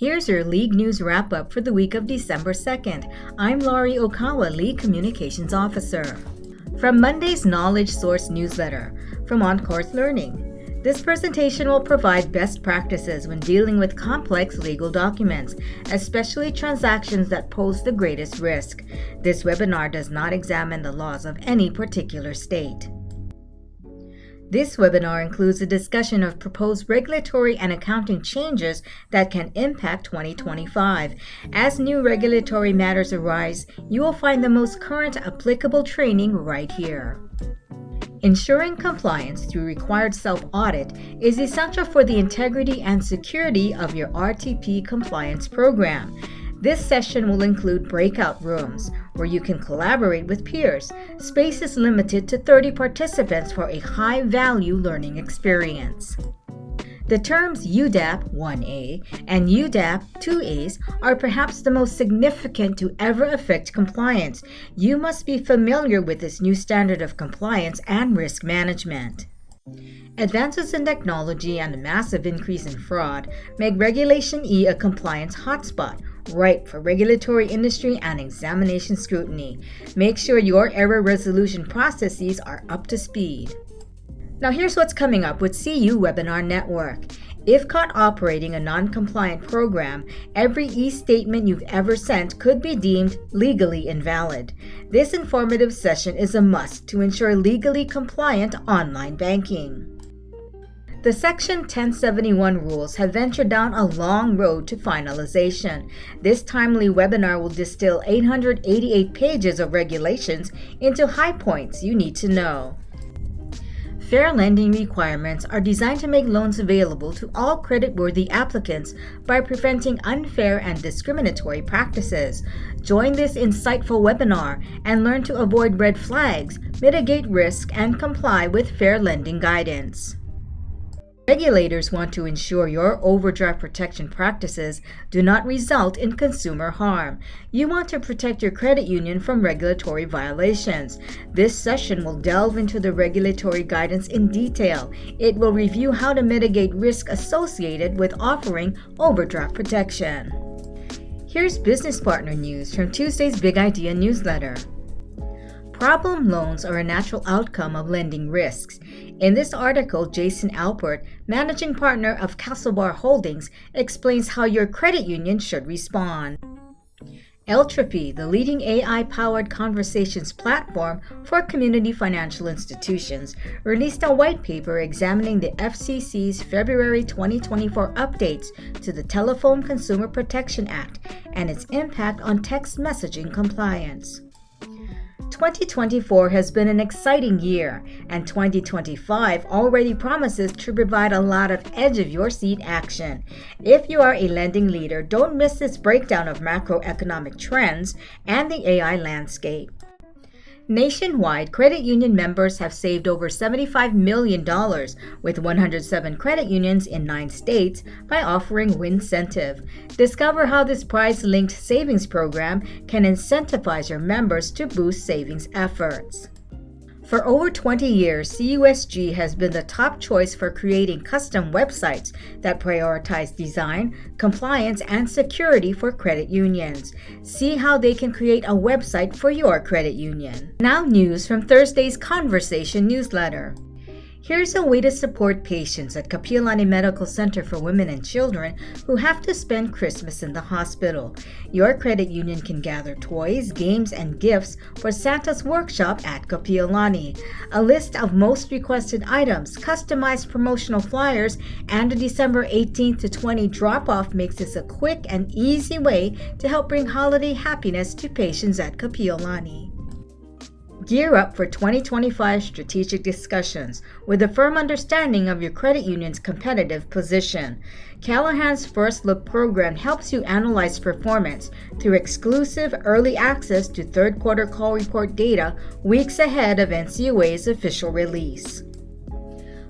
Here's your League News Wrap-Up for the week of December 2nd. I'm Laurie Okawa, League Communications Officer. From Monday's Knowledge Source newsletter, from OnCourse Learning. This presentation will provide best practices when dealing with complex legal documents, especially transactions that pose the greatest risk. This webinar does not examine the laws of any particular state. This webinar includes a discussion of proposed regulatory and accounting changes that can impact 2025. As new regulatory matters arise, you will find the most current applicable training right here. Ensuring compliance through required self-audit is essential for the integrity and security of your RTP compliance program. This session will include breakout rooms where you can collaborate with peers. Space is limited to 30 participants for a high-value learning experience. The terms UDAP 1A and UDAP 2As are perhaps the most significant to ever affect compliance. You must be familiar with this new standard of compliance and risk management. Advances in technology and a massive increase in fraud make Regulation E a compliance hotspot, ripe for regulatory industry and examination scrutiny. Make sure your error resolution processes are up to speed. Now here's what's coming up with CU Webinar Network. If caught operating a non-compliant program, every e-statement you've ever sent could be deemed legally invalid. This informative session is a must to ensure legally compliant online banking. The Section 1071 rules have ventured down a long road to finalization. This timely webinar will distill 888 pages of regulations into high points you need to know. Fair lending requirements are designed to make loans available to all credit-worthy applicants by preventing unfair and discriminatory practices. Join this insightful webinar and learn to avoid red flags, mitigate risk, and comply with fair lending guidance. Regulators want to ensure your overdraft protection practices do not result in consumer harm. You want to protect your credit union from regulatory violations. This session will delve into the regulatory guidance in detail. It will review how to mitigate risk associated with offering overdraft protection. Here's business partner news from Tuesday's Big Idea newsletter. Problem loans are a natural outcome of lending risks. In this article, Jason Alpert, managing partner of Castlebar Holdings, explains how your credit union should respond. Eltropy, the leading AI-powered conversations platform for community financial institutions, released a white paper examining the FCC's February 2024 updates to the Telephone Consumer Protection Act and its impact on text messaging compliance. 2024 has been an exciting year, and 2025 already promises to provide a lot of edge-of-your-seat action. If you are a lending leader, don't miss this breakdown of macroeconomic trends and the AI landscape. Nationwide, credit union members have saved over $75 million with 107 credit unions in 9 states by offering Wincentive. Discover how this price-linked savings program can incentivize your members to boost savings efforts. For over 20 years, CUSG has been the top choice for creating custom websites that prioritize design, compliance, and security for credit unions. See how they can create a website for your credit union. Now news from Thursday's Conversation newsletter. Here's a way to support patients at Kapiolani Medical Center for Women and Children who have to spend Christmas in the hospital. Your credit union can gather toys, games, and gifts for Santa's workshop at Kapiolani. A list of most requested items, customized promotional flyers, and a December 18th to 20 drop-off makes this a quick and easy way to help bring holiday happiness to patients at Kapiolani. Gear up for 2025 strategic discussions with a firm understanding of your credit union's competitive position. Callahan's First Look program helps you analyze performance through exclusive early access to third quarter call report data weeks ahead of NCUA's official release.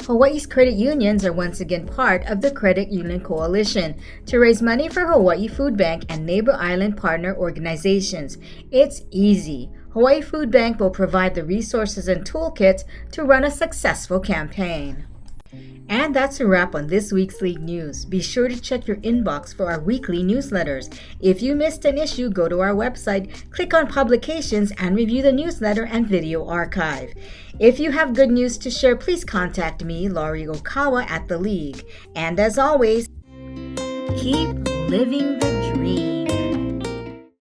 Hawaii's credit unions are once again part of the Credit Union Coalition to raise money for Hawaii Food Bank and neighbor island partner organizations. It's easy. Hawaii Food Bank will provide the resources and toolkits to run a successful campaign. And that's a wrap on this week's League News. Be sure to check your inbox for our weekly newsletters. If you missed an issue, go to our website, click on Publications, and review the newsletter and video archive. If you have good news to share, please contact me, Laurie Okawa, at The League. And as always, keep living the dream.